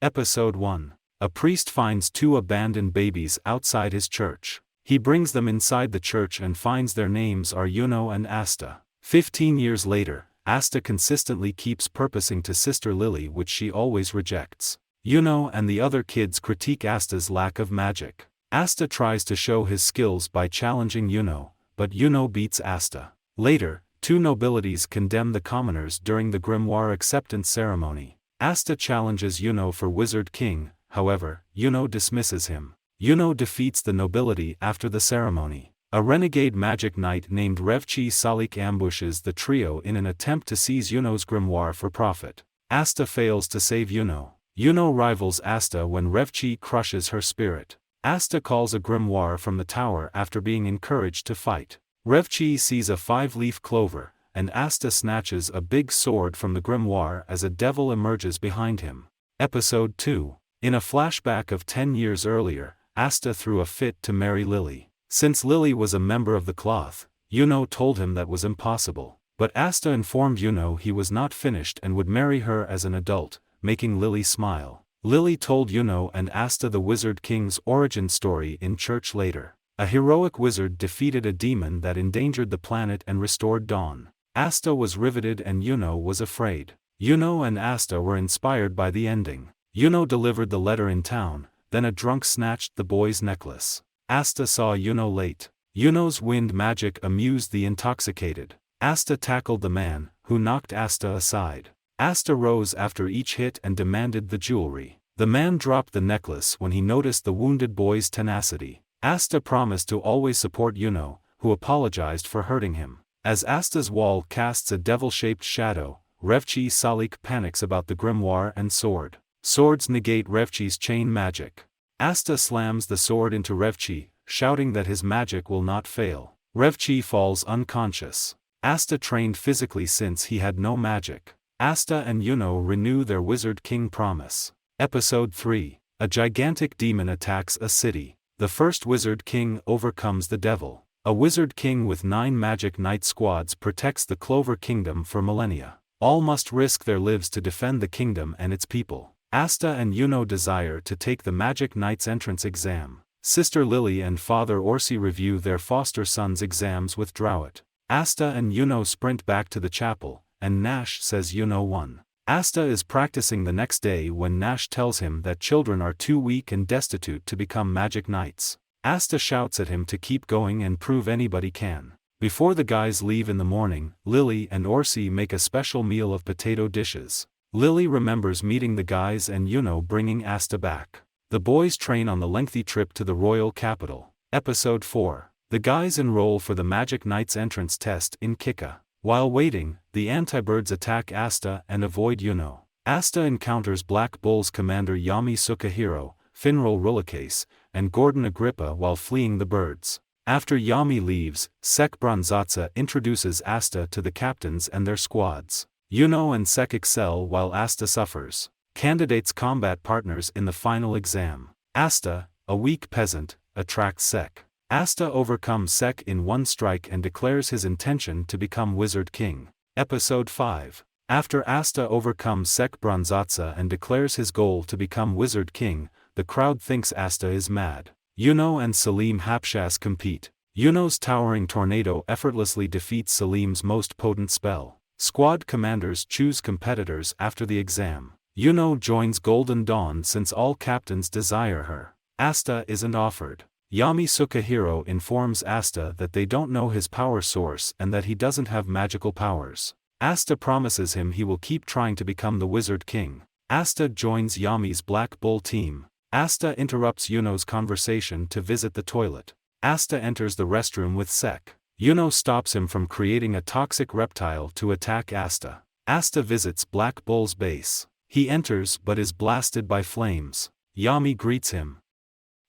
Episode 1. A priest finds two abandoned babies outside his church. He brings them inside the church and finds their names are Yuno and Asta. 15 years later, Asta consistently keeps purposing to Sister Lily, which she always rejects. Yuno and the other kids critique Asta's lack of magic. Asta tries to show his skills by challenging Yuno, but Yuno beats Asta. Later, two nobilities condemn the commoners during the grimoire acceptance ceremony. Asta challenges Yuno for Wizard King, however, Yuno dismisses him. Yuno defeats the nobility after the ceremony. A renegade magic knight named Revchi Salik ambushes the trio in an attempt to seize Yuno's grimoire for profit. Asta fails to save Yuno. Yuno rivals Asta when Revchi crushes her spirit. Asta calls a grimoire from the tower after being encouraged to fight. Revchi sees a 5-leaf clover, and Asta snatches a big sword from the grimoire as a devil emerges behind him. Episode 2. In a flashback of 10 years earlier, Asta threw a fit to marry Lily. Since Lily was a member of the cloth, Yuno told him that was impossible. But Asta informed Yuno he was not finished and would marry her as an adult, making Lily smile. Lily told Yuno and Asta the Wizard King's origin story in church later. A heroic wizard defeated a demon that endangered the planet and restored dawn. Asta was riveted and Yuno was afraid. Yuno and Asta were inspired by the ending. Yuno delivered the letter in town, then a drunk snatched the boy's necklace. Asta saw Yuno late. Yuno's wind magic amused the intoxicated. Asta tackled the man, who knocked Asta aside. Asta rose after each hit and demanded the jewelry. The man dropped the necklace when he noticed the wounded boy's tenacity. Asta promised to always support Yuno, who apologized for hurting him. As Asta's wall casts a devil-shaped shadow, Revchi Salik panics about the grimoire and sword. Swords negate Revchi's chain magic. Asta slams the sword into Revchi, shouting that his magic will not fail. Revchi falls unconscious. Asta trained physically since he had no magic. Asta and Yuno renew their Wizard King promise. Episode 3. A gigantic demon attacks a city. The first Wizard King overcomes the devil. A Wizard King with 9 magic knight squads protects the Clover Kingdom for millennia. All must risk their lives to defend the kingdom and its people. Asta and Yuno desire to take the Magic Knight's entrance exam. Sister Lily and Father Orsi review their foster son's exams with Drought. Asta and Yuno sprint back to the chapel, and Nash says Yuno won. Asta is practicing the next day when Nash tells him that children are too weak and destitute to become magic knights. Asta shouts at him to keep going and prove anybody can. Before the guys leave in the morning, Lily and Orsi make a special meal of potato dishes. Lily remembers meeting the guys and Yuno bringing Asta back. The boys train on the lengthy trip to the royal capital. Episode 4. The guys enroll for the Magic Knight's entrance test in Kika. While waiting, the antibirds attack Asta and avoid Yuno. Asta encounters Black Bull's commander Yami Sukahiro, Finral Rulacase, and Gordon Agrippa while fleeing the birds. After Yami leaves, Sek Bronzatsa introduces Asta to the captains and their squads. Yuno and Sek excel while Asta suffers. Candidates combat partners in the final exam. Asta, a weak peasant, attracts Sek. Asta overcomes Sek in one strike and declares his intention to become Wizard King. Episode 5. After Asta overcomes Sek Bronzatsa and declares his goal to become Wizard King, the crowd thinks Asta is mad. Yuno and Salim Hapshas compete. Yuno's towering tornado effortlessly defeats Salim's most potent spell. Squad commanders choose competitors after the exam. Yuno joins Golden Dawn since all captains desire her. Asta isn't offered. Yami Sukahiro informs Asta that they don't know his power source and that he doesn't have magical powers. Asta promises him he will keep trying to become the Wizard King. Asta joins Yami's Black Bull team. Asta interrupts Yuno's conversation to visit the toilet. Asta enters the restroom with Sek. Yuno stops him from creating a toxic reptile to attack Asta. Asta visits Black Bull's base. He enters but is blasted by flames. Yami greets him.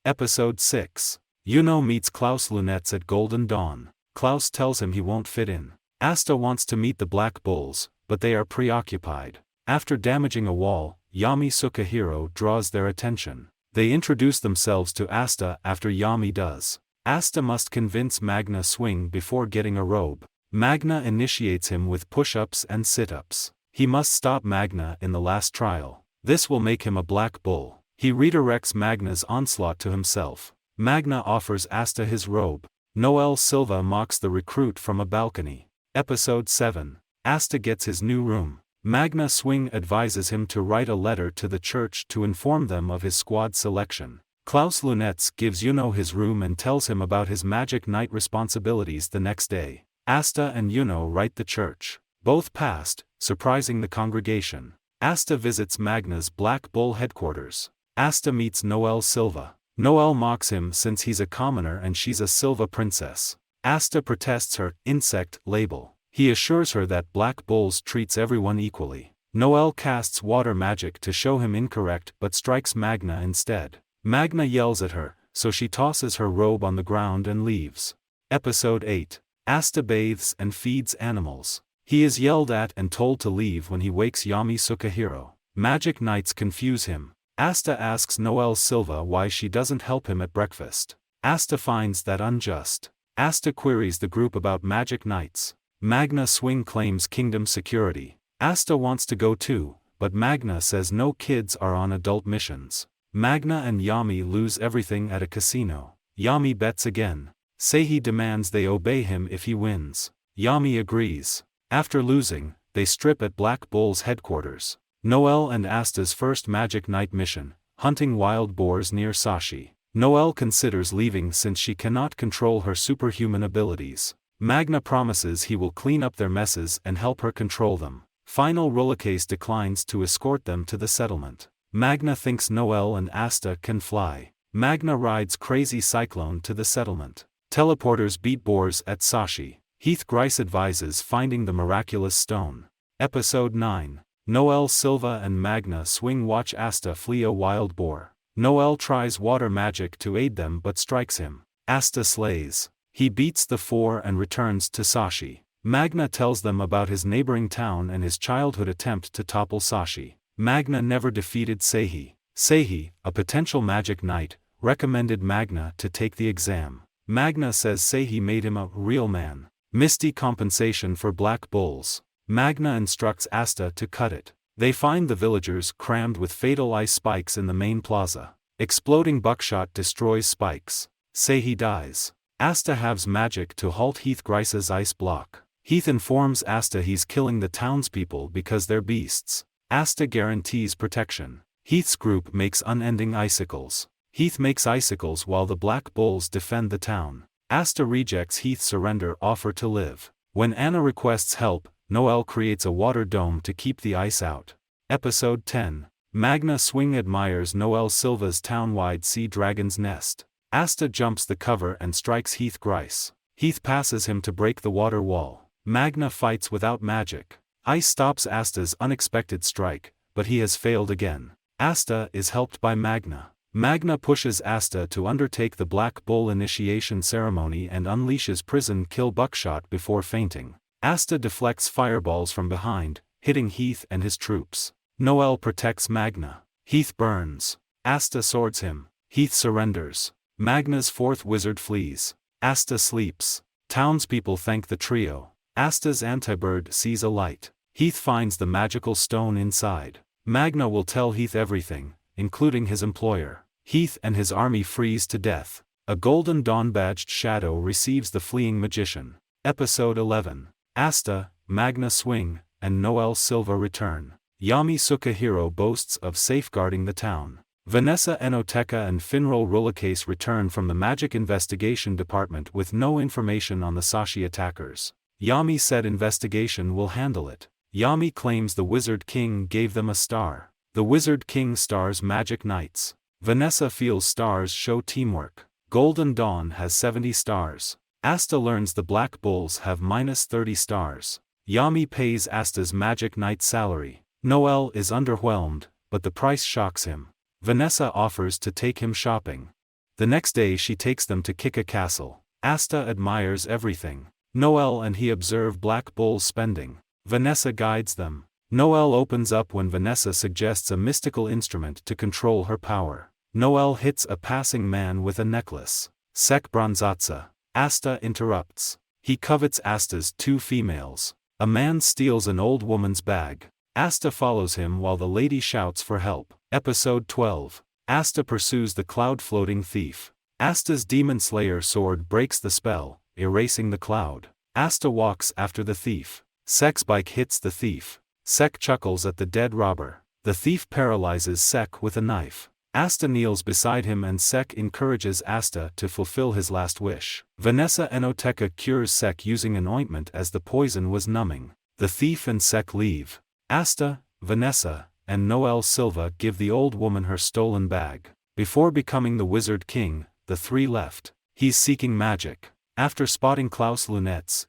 Episode 6. Yuno meets Klaus Lunettes at Golden Dawn. Klaus tells him he won't fit in. Asta wants to meet the Black Bulls, but they are preoccupied. After damaging a wall, Yami Sukahiro draws their attention. They introduce themselves to Asta after Yami does. Asta must convince Magna swing before getting a robe. Magna initiates him with push-ups and sit-ups. He must stop Magna in the last trial. This will make him a black bull. He redirects Magna's onslaught to himself. Magna offers Asta his robe. Noelle Silva mocks the recruit from a balcony. Episode 7. Asta gets his new room. Magna Swing advises him to write a letter to the church to inform them of his squad selection. Klaus Lunettes gives Yuno his room and tells him about his Magic Knight responsibilities the next day. Asta and Yuno write the church. Both passed, surprising the congregation. Asta visits Magna's Black Bull headquarters. Asta meets Noelle Silva. Noelle mocks him since he's a commoner and she's a Silva princess. Asta protests her insect label. He assures her that Black Bulls treats everyone equally. Noelle casts water magic to show him incorrect but strikes Magna instead. Magna yells at her, so she tosses her robe on the ground and leaves. Episode 8. Asta bathes and feeds animals. He is yelled at and told to leave when he wakes Yami Sukahiro. Magic Knights confuse him. Asta asks Noelle Silva why she doesn't help him at breakfast. Asta finds that unjust. Asta queries the group about Magic Knights. Magna Swing claims kingdom security. Asta wants to go too, but Magna says no kids are on adult missions. Magna and Yami lose everything at a casino. Yami bets again. Seihi demands they obey him if he wins. Yami agrees. After losing, they strip at Black Bull's headquarters. Noelle and Asta's first Magic Knight mission, hunting wild boars near Sashi. Noelle considers leaving since she cannot control her superhuman abilities. Magna promises he will clean up their messes and help her control them. Final Rollercase declines to escort them to the settlement. Magna thinks Noelle and Asta can fly. Magna rides Crazy Cyclone to the settlement. Teleporters beat boars at Sashi. Heath Grice advises finding the miraculous stone. Episode 9. Noelle Silva and Magna Swing watch Asta flee a wild boar. Noelle tries water magic to aid them but strikes him. Asta slays. He beats the four and returns to Sashi. Magna tells them about his neighboring town and his childhood attempt to topple Sashi. Magna never defeated Seihi. Seihi, a potential Magic Knight, recommended Magna to take the exam. Magna says Seihi made him a real man. Misty compensation for Black Bulls. Magna instructs Asta to cut it. They find the villagers crammed with fatal ice spikes in the main plaza. Exploding buckshot destroys spikes. Seihi dies. Asta has magic to halt Heath Grice's ice block. Heath informs Asta he's killing the townspeople because they're beasts. Asta guarantees protection. Heath's group makes unending icicles. Heath makes icicles while the Black Bulls defend the town. Asta rejects Heath's surrender offer to live. When Anna requests help, Noelle creates a water dome to keep the ice out. Episode 10. Magna Swing admires Noelle Silva's town-wide sea dragon's nest. Asta jumps the cover and strikes Heath Grice. Heath passes him to break the water wall. Magna fights without magic. Ice stops Asta's unexpected strike, but he has failed again. Asta is helped by Magna. Magna pushes Asta to undertake the Black Bull initiation ceremony and unleashes prison kill buckshot before fainting. Asta deflects fireballs from behind, hitting Heath and his troops. Noelle protects Magna. Heath burns. Asta swords him. Heath surrenders. Magna's fourth wizard flees. Asta sleeps. Townspeople thank the trio. Asta's antibird sees a light. Heath finds the magical stone inside. Magna will tell Heath everything, including his employer. Heath and his army freeze to death. A golden dawn-badged shadow receives the fleeing magician. Episode 11. Asta, Magna Swing, and Noelle Silva return. Yami Sukahiro boasts of safeguarding the town. Vanessa Enoteka and Finral Rollercase return from the Magic Investigation Department with no information on the Sashi attackers. Yami said investigation will handle it. Yami claims the Wizard King gave them a star. The Wizard King stars Magic Knights. Vanessa feels stars show teamwork. Golden Dawn has 70 stars. Asta learns the Black Bulls have -30 stars. Yami pays Asta's Magic Knight salary. Noelle is underwhelmed, but the price shocks him. Vanessa offers to take him shopping. The next day she takes them to Kika Castle. Asta admires everything. Noelle and he observe Black Bull's spending. Vanessa guides them. Noelle opens up when Vanessa suggests a mystical instrument to control her power. Noelle hits a passing man with a necklace. Sek Bronzatsa. Asta interrupts. He covets Asta's 2 females. A man steals an old woman's bag. Asta follows him while the lady shouts for help. Episode 12. Asta pursues the cloud-floating thief. Asta's demon slayer sword breaks the spell, erasing the cloud. Asta walks after the thief. Sek's bike hits the thief. Sek chuckles at the dead robber. The thief paralyzes Sek with a knife. Asta kneels beside him and Sek encourages Asta to fulfill his last wish. Vanessa Enoteka cures Sek using an ointment as the poison was numbing. The thief and Sek leave. Asta, Vanessa, and Noelle Silva give the old woman her stolen bag. Before becoming the Wizard King, the three left. He's seeking magic. After spotting Klaus Lunettes,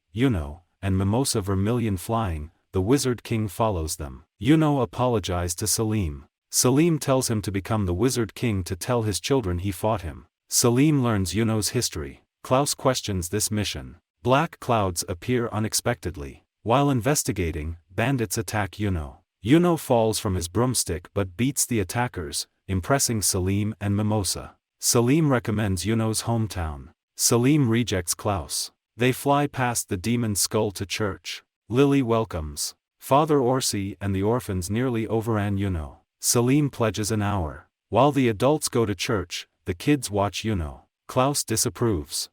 and Mimosa Vermilion flying, the Wizard King follows them. Apologizes to Selim. Selim tells him to become the Wizard King to tell his children he fought him. Selim learns Yuno's history. Klaus questions this mission. Black clouds appear unexpectedly. While investigating, bandits attack Yuno. Yuno falls from his broomstick but beats the attackers, impressing Selim and Mimosa. Selim recommends Yuno's hometown. Selim rejects Klaus. They fly past the demon's skull to church. Lily welcomes. Father Orsi and the orphans nearly overran Yuno. Selim pledges an hour. While the adults go to church, the kids watch Yuno. Klaus disapproves.